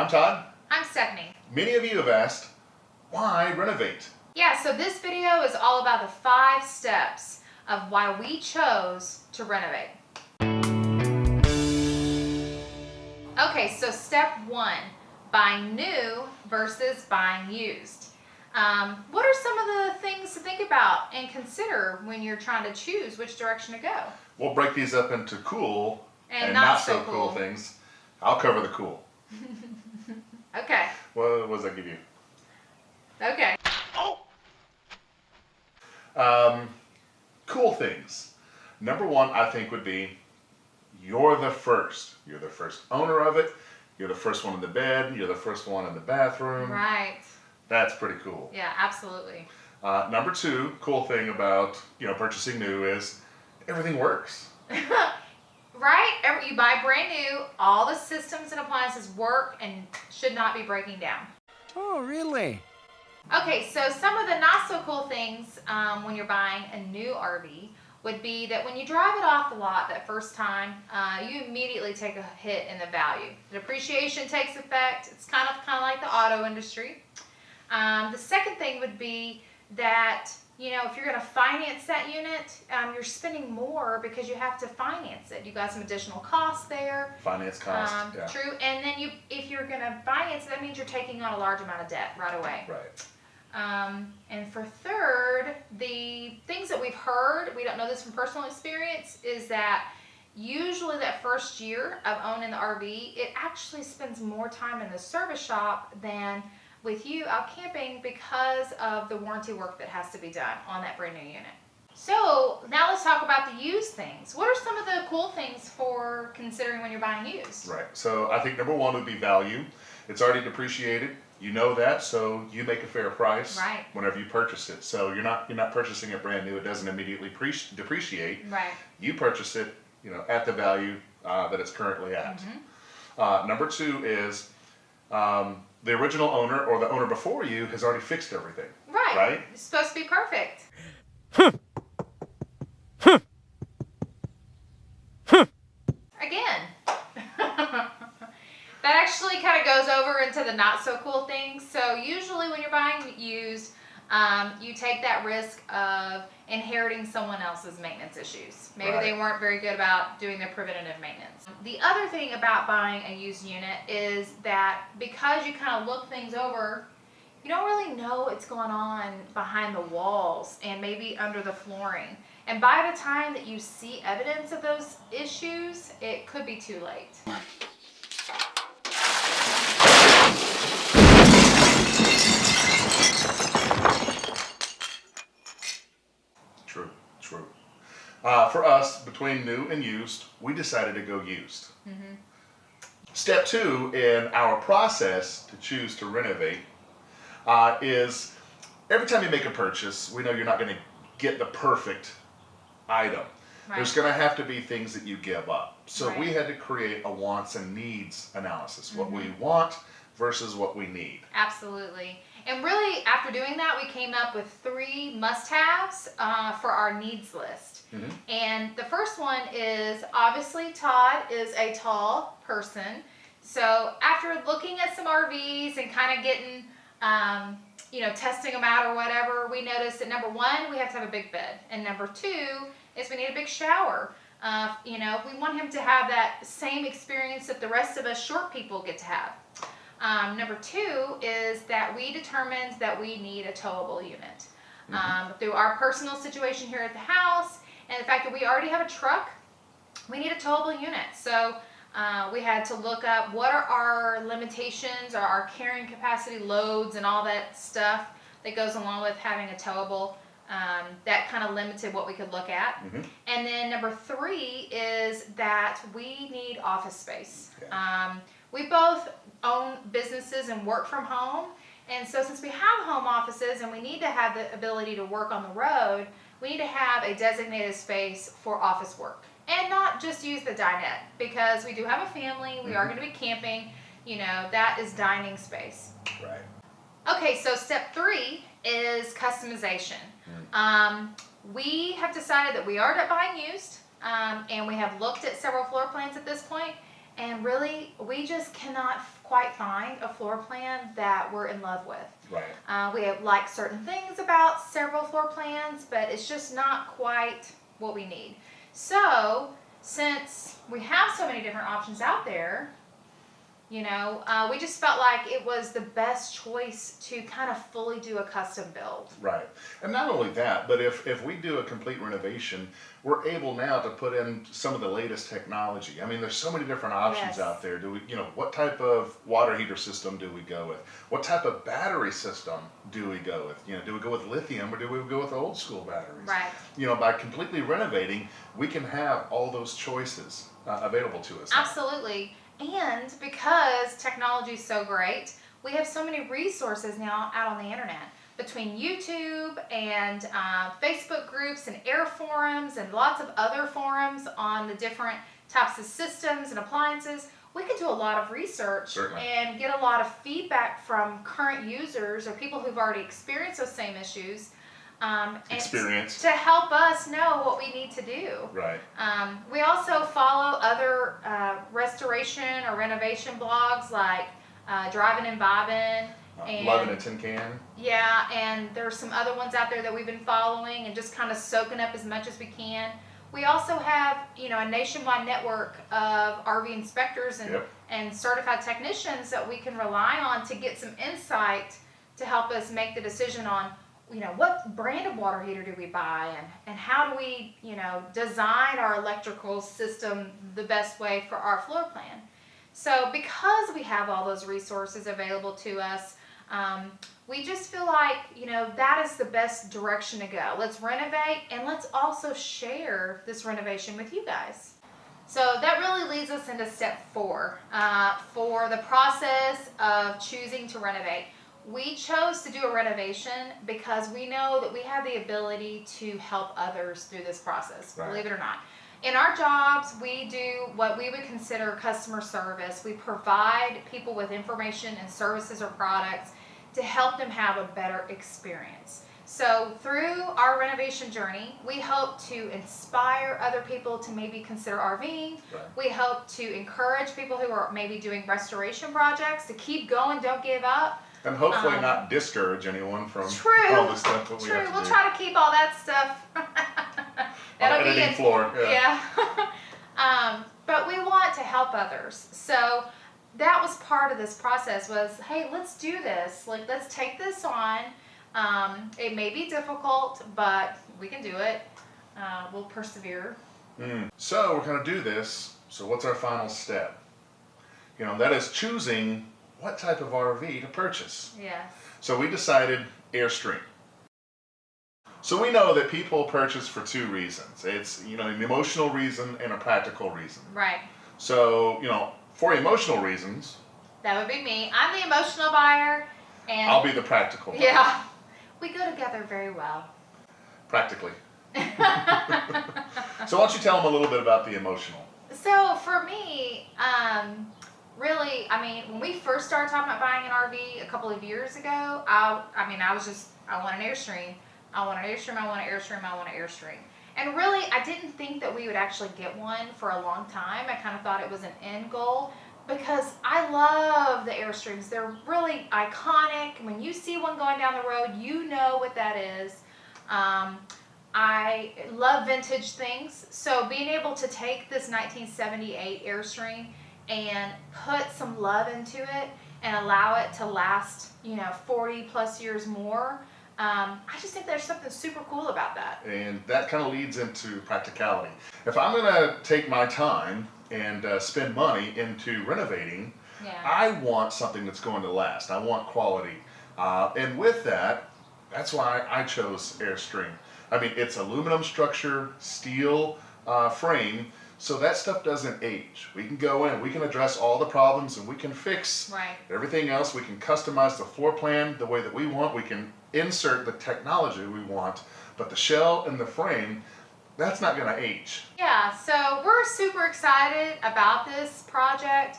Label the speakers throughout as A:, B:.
A: I'm Todd.
B: I'm Stephanie.
A: Many of you have asked, why Renovate?
B: Yeah, so this video is all about the 5 steps of why we chose to renovate. Okay, so step 1, buying new versus buying used. What are some of the things to think about and consider when you're trying to choose which direction to go?
A: We'll break these up into cool
B: And
A: not so cool things. I'll cover the cool.
B: Okay.
A: What does that give you?
B: Okay.
A: Cool things. Number 1, I think, would be you're the first. You're the first owner of it. You're the first one in the bed. You're the first one in the bathroom.
B: Right.
A: That's pretty cool.
B: Yeah, absolutely.
A: Number 2, cool thing about purchasing new is everything works.
B: Right? You buy brand new, all the systems and appliances work and should not be breaking down.
C: Oh, really?
B: Okay, so some of the not so cool things when you're buying a new RV would be that when you drive it off the lot that first time, you immediately take a hit in the value. The depreciation takes effect. It's kind of like the auto industry. The second thing would be that if you're going to finance that unit, you're spending more because you have to finance it. You got some additional costs there.
A: Finance cost, yeah.
B: True. And then if you're going to finance it, that means you're taking on a large amount of debt right away.
A: Right.
B: And for third, the things that we've heard, we don't know this from personal experience, is that usually that first year of owning the RV, it actually spends more time in the service shop than with you out camping because of the warranty work that has to be done on that brand new unit. So now let's talk about the used things. What are some of the cool things for considering when you're buying used?
A: Right. So I think number 1 would be value. It's already depreciated. You know that, so you make a fair price whenever you purchase it. So you're not purchasing it brand new. It doesn't immediately depreciate.
B: Right.
A: You purchase it, at the value that it's currently at. Mm-hmm. Number 2 is the original owner or the owner before you has already fixed everything.
B: Right.
A: Right?
B: It's supposed to be perfect. Again. That actually kind of goes over into the not so cool things. So usually when you're buying used, you take that risk of inheriting someone else's maintenance issues. Maybe they weren't very good about doing their preventative maintenance. The other thing about buying a used unit is that because you kind of look things over, you don't really know what's going on behind the walls and maybe under the flooring. And by the time that you see evidence of those issues, it could be too late.
A: True. For us, between new and used, we decided to go used. Mm-hmm. Step 2 in our process to choose to renovate is every time you make a purchase, we know you're not going to get the perfect item. Right. There's going to have to be things that you give up. So we had to create a wants and needs analysis, what we want versus what we need.
B: Absolutely. And really, after doing that, we came up with 3 must-haves for our needs list. Mm-hmm. And the first one is, obviously, Todd is a tall person. So after looking at some RVs and kind of getting, testing them out or whatever, we noticed that number 1, we have to have a big bed. And number 2 is we need a big shower. We want him to have that same experience that the rest of us short people get to have. Number 2 is that we determined that we need a towable unit. Through our personal situation here at the house and the fact that we already have a truck, we need a towable unit. So we had to look up what are our limitations, or our carrying capacity, loads, and all that stuff that goes along with having a towable. That kind of limited what we could look at. Mm-hmm. And then number 3 is that we need office space. Yeah. We both own businesses and work from home. And so since we have home offices and we need to have the ability to work on the road, we need to have a designated space for office work. And not just use the dinette, because we do have a family, we are going to be camping, that is dining space.
A: Right.
B: Okay, so step 3 is customization. We have decided that we are buying used, and we have looked at several floor plans at this point, and really we just cannot quite find a floor plan that we're in love with.
A: Right.
B: We like certain things about several floor plans, but it's just not quite what we need. So, since we have so many different options out there, you know, we just felt like it was the best choice to kind of fully do a custom build.
A: Right. And not only that, but if we do a complete renovation, we're able now to put in some of the latest technology. I mean, there's so many different options
B: Yes.
A: out there. Do we, you know, what type of water heater system do we go with? What type of battery system do we go with? You know, do we go with lithium or do we go with old school batteries?
B: Right.
A: You know, by completely renovating, we can have all those choices available to us.
B: Absolutely. And because technology is so great, we have so many resources now out on the internet. Between YouTube and Facebook groups and air forums and lots of other forums on the different types of systems and appliances, we can do a lot of research.
A: Certainly.
B: And get a lot of feedback from current users or people who've already experienced those same issues.
A: Experience.
B: To help us know what we need to do.
A: Right.
B: We also follow other restoration or renovation blogs like Driving and Vibing. And
A: Loving a Tin Can.
B: yeah, and there's some other ones out there that we've been following and just kind of soaking up as much as we can. We also have, you know, a nationwide network of RV inspectors and,
A: Yep.
B: and certified technicians that we can rely on to get some insight to help us make the decision on, you know, what brand of water heater do we buy and how do we, you know, design our electrical system the best way for our floor plan. So because we have all those resources available to us, we just feel like, you know, that is the best direction to go. Let's renovate and let's also share this renovation with you guys. So that really leads us into step 4 for the process of choosing to renovate. We chose to do a renovation because we know that we have the ability to help others through this process,
A: Right.
B: believe it or not. In our jobs, we do what we would consider customer service. We provide people with information and services or products to help them have a better experience. So through our renovation journey, we hope to inspire other people to maybe consider RVing.
A: Right.
B: We hope to encourage people who are maybe doing restoration projects to keep going, don't give up.
A: And hopefully not discourage anyone from
B: True.
A: all the stuff that we have to
B: We'll
A: do.
B: try to keep all that stuff.
A: On the editing floor.
B: Yeah. But we want to help others. So that was part of this process was, hey, let's do this. Like, let's take this on. It may be difficult, but we can do it. We'll persevere.
A: So we're going to do this. So what's our final step? You know, that is choosing what type of RV to purchase.
B: Yes.
A: So we decided Airstream. So we know that people purchase for 2 reasons. It's, you know, an emotional reason and a practical reason.
B: Right.
A: So, you know, for emotional reasons,
B: That would be me. I'm the emotional buyer, and
A: I'll be the practical buyer.
B: yeah, we go together very well.
A: Practically. So why don't you tell them a little bit about the emotional?
B: So for me, really, I mean, when we first started talking about buying an RV a couple of years ago, I want an Airstream. I want an Airstream, I want an Airstream, I want an Airstream. And really, I didn't think that we would actually get one for a long time. I kind of thought it was an end goal because I love the Airstreams. They're really iconic. When you see one going down the road, you know what that is. I love vintage things. So being able to take this 1978 Airstream and put some love into it and allow it to last, 40 plus years more, I just think there's something super cool about that.
A: And that kind of leads into practicality. If I'm going to take my time and spend money into renovating,
B: Yeah.
A: I want something that's going to last. I want quality. And with that, that's why I chose Airstream. I mean, it's aluminum structure, steel frame, so that stuff doesn't age. We can go in, we can address all the problems, and we can fix
B: Right.
A: everything else. We can customize the floor plan the way that we want. We can insert the technology we want, but the shell and the frame, that's not going to age.
B: Yeah, so we're super excited about this project.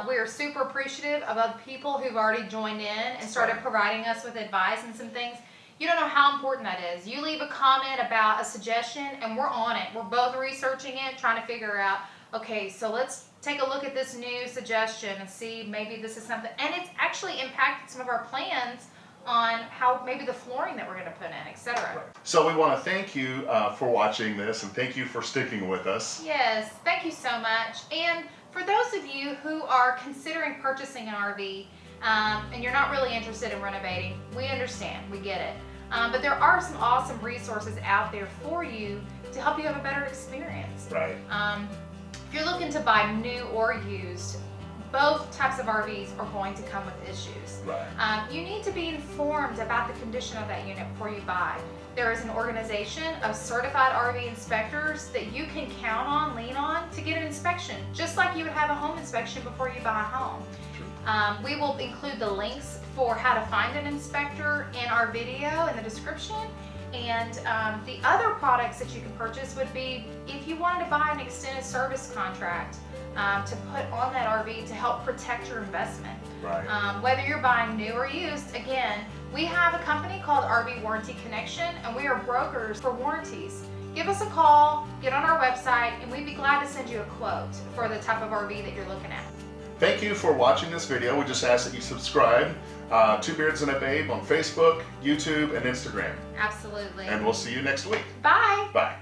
B: We are super appreciative of other people who've already joined in and started
A: Right.
B: providing us with advice and some things. You don't know how important that is. You leave a comment about a suggestion and we're on it. We're both researching it, trying to figure out, okay, so let's take a look at this new suggestion and see maybe this is something, and it's actually impacted some of our plans on how maybe the flooring that we're going to put in, etc.
A: So we want to thank you for watching this, and thank you for sticking with us.
B: Yes, thank you so much. And for those of you who are considering purchasing an RV and you're not really interested in renovating, we understand, we get it. But there are some awesome resources out there for you to help you have a better experience.
A: Right.
B: If you're looking to buy new or used, both types of RVs are going to come with issues.
A: Right.
B: You need to be informed about the condition of that unit before you buy. There is an organization of certified RV inspectors that you can count on, lean on to get an inspection, just like you would have a home inspection before you buy a home. We will include the links for how to find an inspector in our video in the description. And the other products that you can purchase would be if you wanted to buy an extended service contract to put on that RV to help protect your investment.
A: Right.
B: Whether you're buying new or used, again, we have a company called RV Warranty Connection, and we are brokers for warranties. Give us a call, get on our website, and we'd be glad to send you a quote for the type of RV that you're looking at.
A: Thank you for watching this video. We just ask that you subscribe. Two Beards and a Babe on Facebook, YouTube, and Instagram.
B: Absolutely.
A: And we'll see you next week.
B: Bye.
A: Bye.